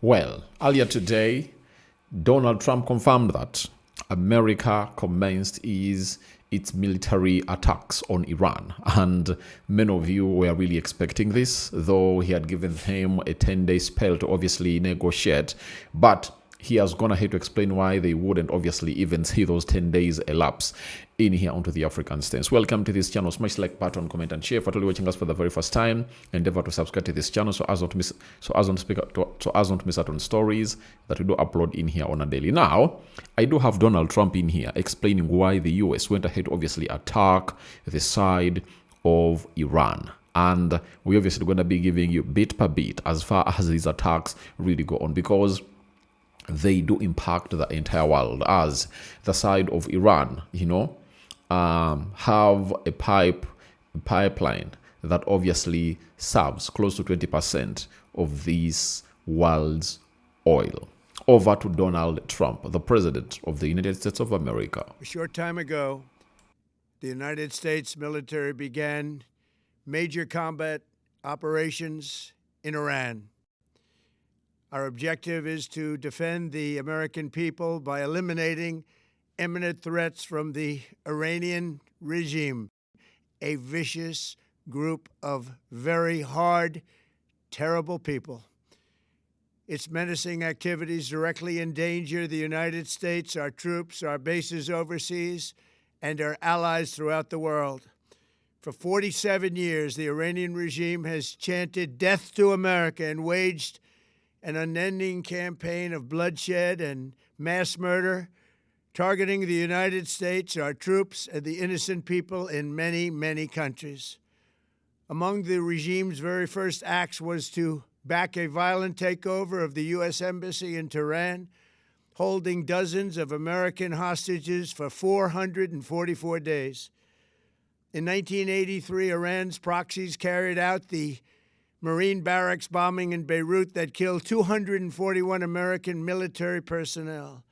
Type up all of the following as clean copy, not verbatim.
Well, earlier today, Donald Trump confirmed that America commenced its military attacks on Iran. And many of you were really expecting this, though he had given him a 10-day spell to obviously negotiate. But he has gone ahead to explain why they wouldn't obviously even see those 10 days elapse in here onto the African stance. Welcome to this channel. Smash like button, comment and share. For all watching us for the very first time, endeavor to subscribe to this channel so as not to miss out on stories that we do upload in here on a daily. Now, I do have Donald Trump in here explaining why the US went ahead to obviously attack the side of Iran. And we're obviously going to be giving you bit per bit as far as these attacks really go on, because they do impact the entire world, as the side of Iran, have a pipeline that obviously serves close to 20% of this world's oil. Over to Donald Trump, the President of the United States of America. A short time ago, the United States military began major combat operations in Iran. Our objective is to defend the American people by eliminating imminent threats from the Iranian regime, a vicious group of very hard, terrible people. Its menacing activities directly endanger the United States, our troops, our bases overseas, and our allies throughout the world. For 47 years, the Iranian regime has chanted death to America and waged an unending campaign of bloodshed and mass murder, targeting the United States, our troops, and the innocent people in many, many countries. Among the regime's very first acts was to back a violent takeover of the U.S. Embassy in Tehran, holding dozens of American hostages for 444 days. In 1983, Iran's proxies carried out the Marine barracks bombing in Beirut that killed 241 American military personnel.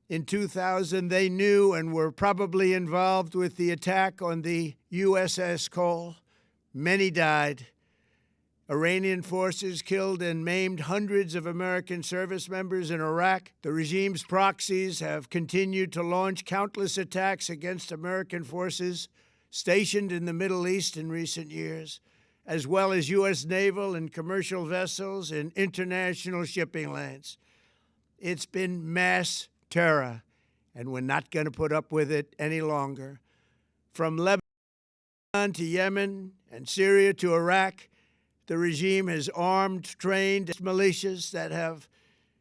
In 2000, they knew and were probably involved with the attack on the USS Cole. Many died. Iranian forces killed and maimed hundreds of American service members in Iraq. The regime's proxies have continued to launch countless attacks against American forces stationed in the Middle East in recent years, as well as U.S. naval and commercial vessels in international shipping lanes. It's been mass terror, and we're not going to put up with it any longer. From Lebanon to Yemen and Syria to Iraq, the regime has armed, trained militias that have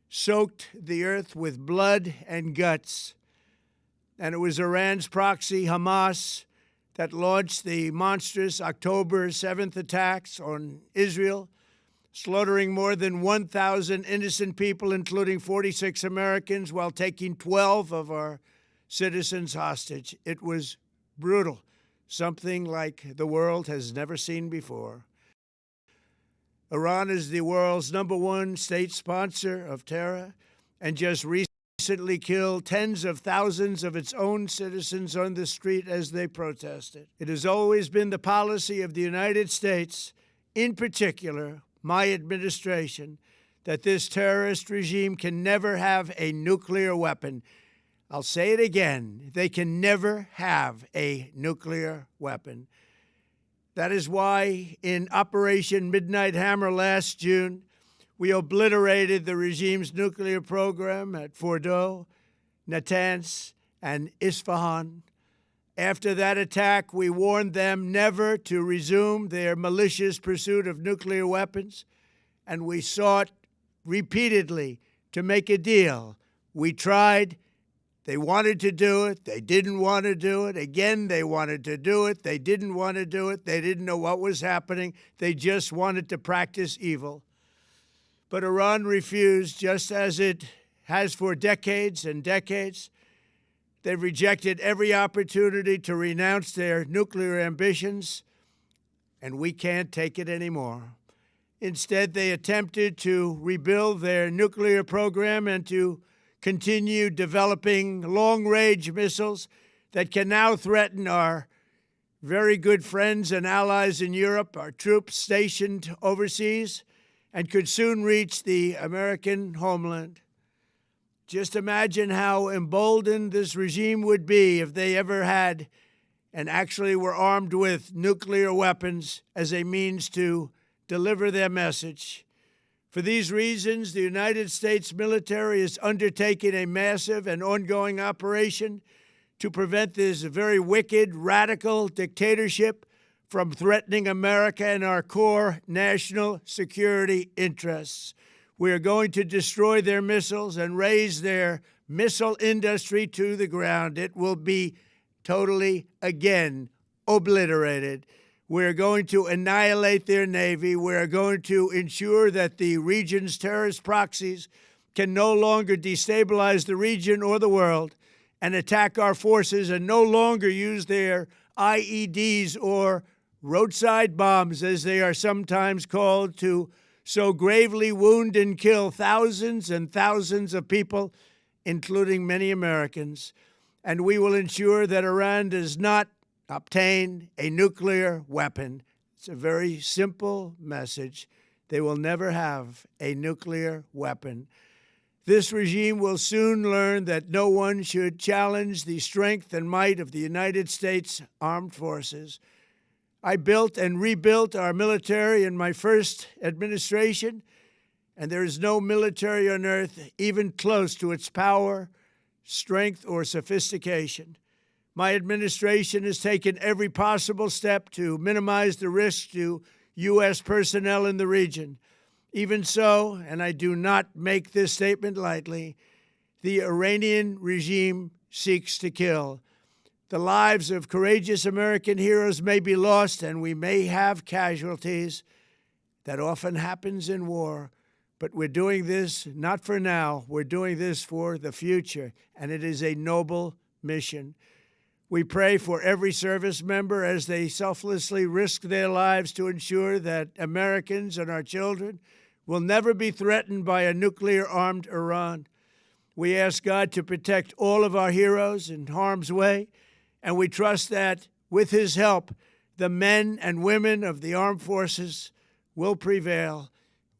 soaked the earth with blood and guts. And it was Iran's proxy, Hamas, that launched the monstrous October 7th attacks on Israel, slaughtering more than 1,000 innocent people, including 46 Americans, while taking 12 of our citizens hostage. It was brutal, something like the world has never seen before. Iran is the world's #1 state sponsor of terror, and just recently killed tens of thousands of its own citizens on the street as they protested. It has always been the policy of the United States, in particular my administration, that this terrorist regime can never have a nuclear weapon. I'll say it again, they can never have a nuclear weapon. That is why in Operation Midnight Hammer last June, we obliterated the regime's nuclear program at Fordow, Natanz, and Isfahan. After that attack, we warned them never to resume their malicious pursuit of nuclear weapons, and we sought repeatedly to make a deal. We tried. They wanted to do it. They didn't want to do it. Again, they wanted to do it. They didn't want to do it. They didn't know what was happening. They just wanted to practice evil. But Iran refused, just as it has for decades and decades. They've rejected every opportunity to renounce their nuclear ambitions, and we can't take it anymore. Instead, they attempted to rebuild their nuclear program and to continue developing long-range missiles that can now threaten our very good friends and allies in Europe, our troops stationed overseas, and could soon reach the American homeland. Just imagine how emboldened this regime would be if they ever had and actually were armed with nuclear weapons as a means to deliver their message. For these reasons, the United States military is undertaking a massive and ongoing operation to prevent this very wicked, radical dictatorship from threatening America and our core national security interests. We are going to destroy their missiles and raise their missile industry to the ground. It will be totally, again, obliterated. We're going to annihilate their Navy. We're going to ensure that the region's terrorist proxies can no longer destabilize the region or the world and attack our forces and no longer use their IEDs or roadside bombs, as they are sometimes called, to so gravely wound and kill thousands and thousands of people, including many Americans. And we will ensure that Iran does not obtain a nuclear weapon. It's a very simple message. They will never have a nuclear weapon. This regime will soon learn that no one should challenge the strength and might of the United States Armed Forces. I built and rebuilt our military in my first administration, and there is no military on earth even close to its power, strength, or sophistication. My administration has taken every possible step to minimize the risk to U.S. personnel in the region. Even so, and I do not make this statement lightly, the Iranian regime seeks to kill. The lives of courageous American heroes may be lost, and we may have casualties. That often happens in war. But we're doing this not for now. We're doing this for the future, and it is a noble mission. We pray for every service member as they selflessly risk their lives to ensure that Americans and our children will never be threatened by a nuclear-armed Iran. We ask God to protect all of our heroes in harm's way, and we trust that, with His help, the men and women of the armed forces will prevail.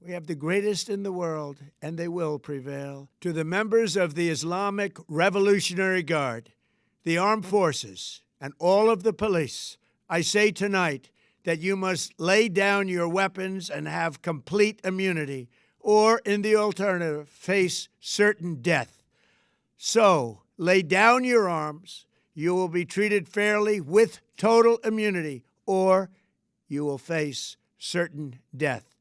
We have the greatest in the world, and they will prevail. To the members of the Islamic Revolutionary Guard, the armed forces, and all of the police, I say tonight that you must lay down your weapons and have complete immunity, or, in the alternative, face certain death. So, lay down your arms. You will be treated fairly with total immunity, or you will face certain death.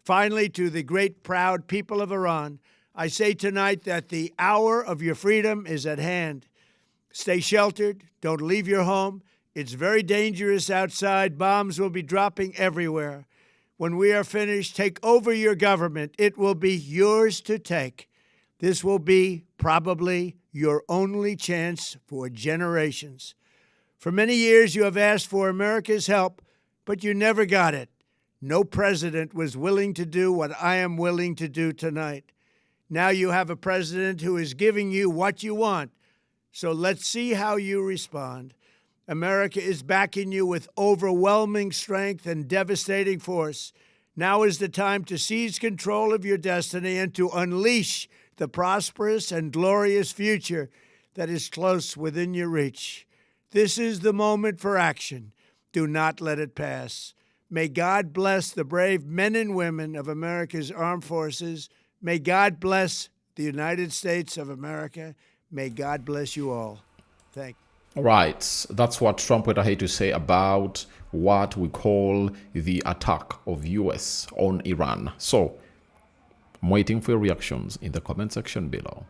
Finally, to the great, proud people of Iran, I say tonight that the hour of your freedom is at hand. Stay sheltered. Don't leave your home. It's very dangerous outside. Bombs will be dropping everywhere. When we are finished, take over your government. It will be yours to take. This will be probably your only chance for generations. For many years, you have asked for America's help, but you never got it. No president was willing to do what I am willing to do tonight. Now you have a president who is giving you what you want. So let's see how you respond. America is backing you with overwhelming strength and devastating force. Now is the time to seize control of your destiny and to unleash the prosperous and glorious future that is close within your reach. This is the moment for action. Do not let it pass. May God bless the brave men and women of America's armed forces. May God bless the United States of America. May God bless you all. Thank you. Right, that's what Trump would have to say about what we call the attack of US on Iran. So, I'm waiting for your reactions in the comment section below.